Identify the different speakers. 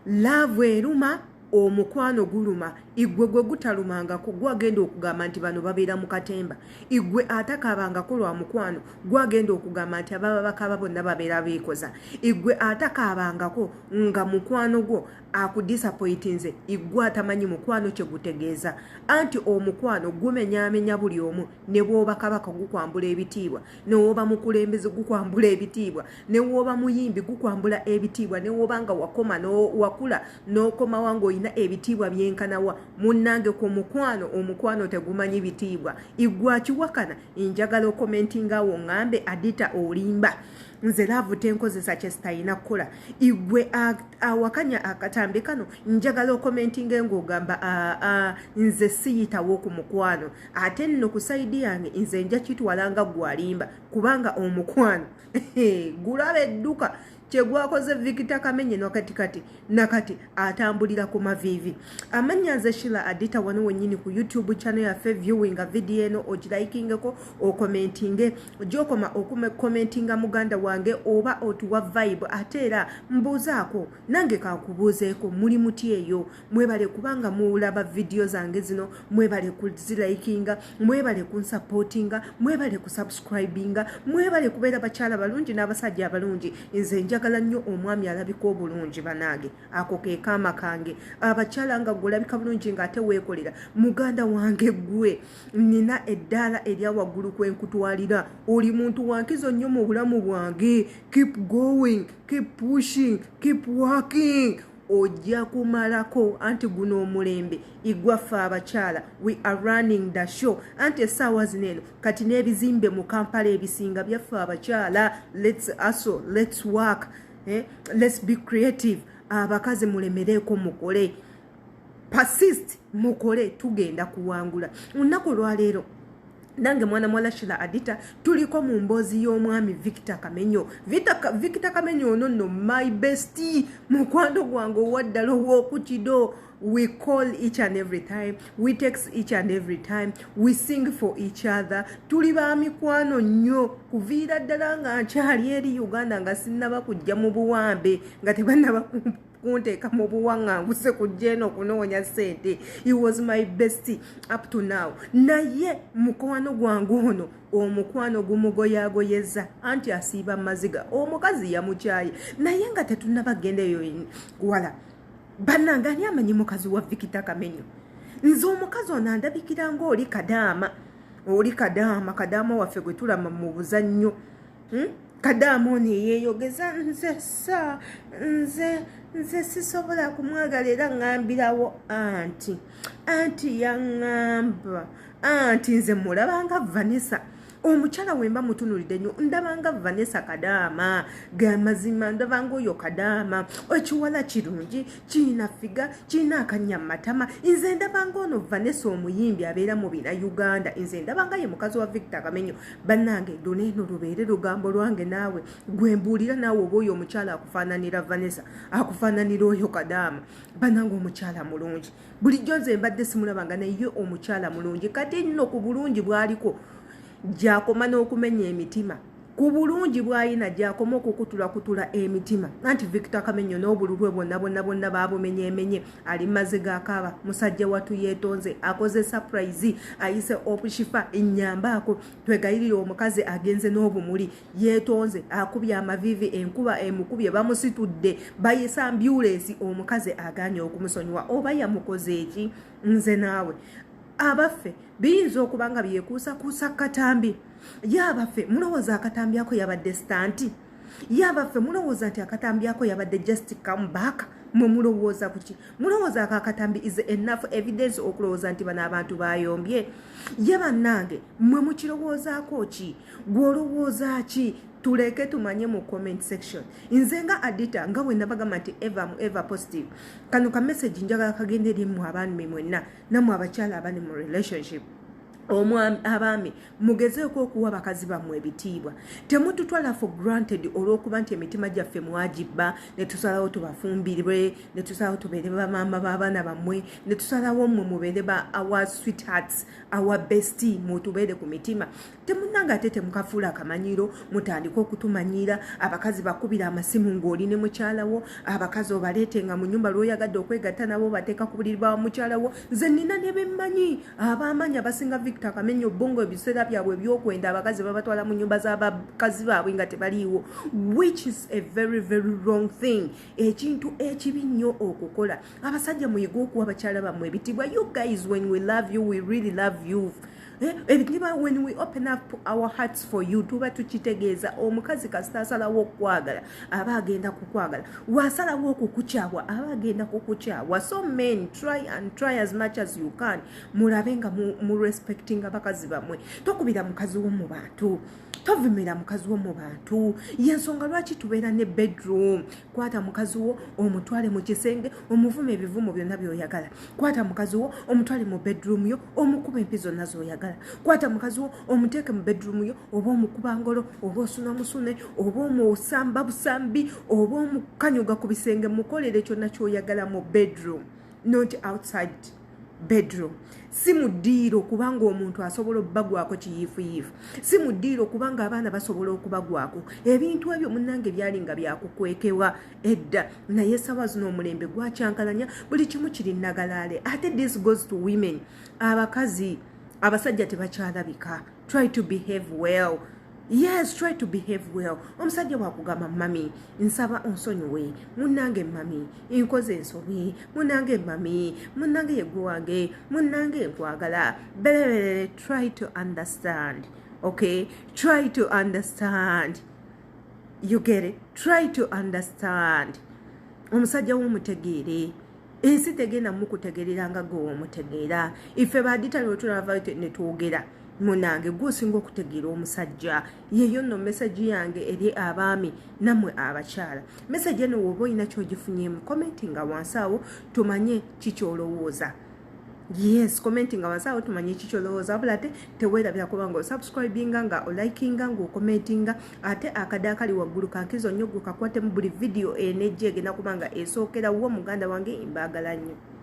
Speaker 1: love eruma omukwano guluma igwe gwe gutalumanga gwagenda okugamba nti bano babeera mu katemba igwe atakaabangako lwa mukwano gwagenda okugamba nti ababa bakaba bonna babeera beekoza igwe atakaabangako nga mukwano gwo akudisappointinze igwe atamanyi mukwano kye gutegeeza anti omukwano gumenyaamenya buli omu ne bw'oba kabaka gukwambula ebitiibwa ne w'oba mukulembeze gukwambula ebitiibwa ne w'oba muyimbi gukwambula ebitiibwa ne w'oba nga wakoma wakula n'okoma wange olina ebitiibwa byenkanawa munnange ku mukwano omukwano tegumanyi bitiibwa igwe akiwakana njagala okomentinga awo ngambe adita olimba nze laavu tenkozesa kye sitalina kukola igwe awakanya akatambi kano njagala okomentinga ng'ogamba nze siyitawo ku mukwano ate nno ku saidi yange nze nja kitwalanga gwalimba kubanga omukwano gulaba edduka kyegwakoze Victor Kamenye nakati atambulira ku mavivi amanya nze Shila Adita wano wenyini ku YouTube channel yaffe viewing video eno ogiraikingeko okomentinge gyokoma okukomentinga muganda wange oba otuwa vibe ate era mbuuzaako nange kakubuuzeeko muli muti eyo mwebale kubanga mulaba video zange zino mwebale kuzilaikinga mwebale kunsupportinga mwebale kusubscribinga mwebale kubeera bakyala balungi n'abasajja abalungi nze njagala nnyo omwami alabika obulungi banage ako ke kama kange abakyala nga golabika bulungi ng'ate weekolera muganda wange gwe nina eddaala erya waggulu kwenkutwalira oli muntu wankizo nnyo mu bulamu bwange keep going keep pushing keep working ojja kumalako anti guno omulembe igwaffe abakyala we are running the show anti essaawa zineno kati n'ebizimbe mu Kampala ebisinga byaffe abakyala let's hustle let's work let's be creative abakazi mulemereko mukole persist mukole tugenda kuwangula olunaku lwaleero nange mwana mwala Shila Adita tuliko mu mboozi y'omwami Victor Kamenyo Victor Kamenyo ono nno my bestie mukwano gwange owaddala ow'okukido we call each and every time we text each and every time we sing for each other tuli ba mikwano nnyo kuviira ddala nga nkyali eri Uganda nga sinnaba kujja mu buwambe nga tebannaba kunteeka mu buwaŋŋanguse kujja eno okunoonya ssente. He was my bestie up to now. Naye mukwano gwange ono omukwano gumugoyagoyeza anti asiiba maziga omukazi yamukyaye naye nga tetunnabagenda eyo wala bannange ani amanyi mukazi wa Victor Kamenyo. Nze omukazi ono andabikira ng'oli kadaama waffe gwe tulama mu buzannyo. Kadaama ono yeeyogeza nze sisobola kumwagala era ngambirawo anti yaŋŋamba anti nze mulabanga Vanessa omukyala wemba mutunulidde nnyo ndabanga Vanessa Kadaama gamazima ndabanga oyo Kadaama ekiwala kirungi kiina figa kiina akanya matama nze ndabanga ono Vanessa omuyimbi abeera mu bina Uganda nze ndabanga ye mukazi wa Victor Kamenyo. Bannange luneeno lubeere lugambo lwange naawe gwembuulira naawe oba oyo omukyala akufaananira Vanessa akufaananira oyo Kadaama. Bannange omukyala mulungi bulijjo nze mbadde simulabanga naye omukyala mulungi kati nno ku bulungi bwaliko gyakoma n'okumenya emitima ku bulungi bwayina gyakoma okukutula emitima anti Victor Kamenyo n'obululwe bonna babumenyemenye ali maziga akaaba musajja watu yeetonze akoze surprise ayise okushifa ennyambaako twegayirira omukazi agenze n'obumuli yeetonze akubye amavivi enkuba emukubye bamusitudde bayisa ambulance omukazi aganye okumusonyiwa oba yamukoze eki. Nze naawe abaffe biyinza okuba nga byekuusakuusa katambi yabaffe mulowooza akatambi ako yabadde stanti yabaffe mulowooza nti akatambi ako yabadde just come back mwe mulowooza kuki mulowooza akatambi is enough evidence okulowooza nti bano abantu bayombye ye bannange mwe mukirowoozaako ki gwolowooza ki tuleke tumanye mu comment section. Nze nga Adita nga bwe nabagamba nti ever positive kano ka message njagala kagende eri mu abaami mwenna namwe abakyala abali mu relationship abaami mugezeeko okuwa bakazi bammwe ebitiibwa. Temututwala for granted olw'okuba nti emitima gyaffe mwagibba ne tusalawo tubafumbirwe, ne tusalawo tubeere bamaama b'abaana bammwe, ne tusalawo mmwe mubeere ba our sweethearts, our bestie, mutubeere ku mitima. Temunnanga ate temukafuula akamanyiro mutandika okutumanyira, abakazi bakubira amasimu ng'oli ne mukyalawo, abakazi obaleetenga mu nnyumba lw'oyagadde okwegatta nabo bateeka ku buliri bwa mukyalawo. Nze nnina ne bemmanyi abamanyi abasinga Victor Kamenyo bongo ebiseera byabwe ebyokwenda abakazi babatwala mu nnyumba z'abakazi baabwe nga tebaliiwo, which is a very very wrong thing. Ekintu ekibi nnyo okukola. Abasajja muyiga okuwa bakyala bammwe ebitiibwa. You guys, when we love you, we really love you. When we open up our hearts for you, tuba tukitegeeza omukazi kasita asalawo okukwagala aba agenda kukwagala, wasalawo okukukyawa aba agenda kukukyawa. So men, try as much as you can mulabe nga mu respecting abakazi bammwe. Tokubira mukazi wo mu bantu, tovumira mukazi wo mu bantu. Yensonga lwaki tubeera ne bedroom. Kwata mukazi wo omutwale mu kisenge, omuvume ebivumo byonna by'oyagala. Kwata mukazi wo omutwale mu bedroom yo, omukuba empizo nazo oyagala. Kwata mukazi wo omuteeke mu bedroom yo, oba omukuba ngolo, oba osuna musune, oba omusamba busambi, oba omukanyuga ku bisenge. Mukolere kyonna ky'oyagala mu bedroom, not outside bedroom. Si mudiiro kubanga omuntu asobola obbagwako kiyiifuyiifu. Si mudiiro kubanga abaana basobola okubagwako. Ebintu ebyo munnange byalinga byakukwekewa edda, naye sawa zino omulembe gwakyankalanya, buli kimu kiri nagalaale. Ate this goes to women. Abakazi, abasajja tebakyalabika. Try to behave well. Yes, try to behave well. Omusajja bwakugamba mami, nsaba onsonyiwe, munnange mami, nkoze ensobi, munnange mami, munnange yegwe wange, munnange nkwagala. Belebelele, try to understand. Okay? Try to understand. You get it? Try to understand. Omusajja w'omutegeere. Ensi tegenda mukutegereranga gwe omutegeera. Ife baditali otulava ne twogera. Munange gwosinga okutegeera omusajja. Yeyo nno message yange eri abaami namwe abakyala. Message eno woba olina ky'ogifunyemu, commentinga wansi awo tumanye kikyolowooza. Yes, commentinga wansi awo tumanye kikyolowooza. Wabula ate teweerabira kubanga osubscribinga nga olikinga nga okomentinga, ate akadde akali waggulu kankizo nnyo gwe kakwatemu buli video enejja egenda kubanga esookera wo muganda wange mbaagala nnyo.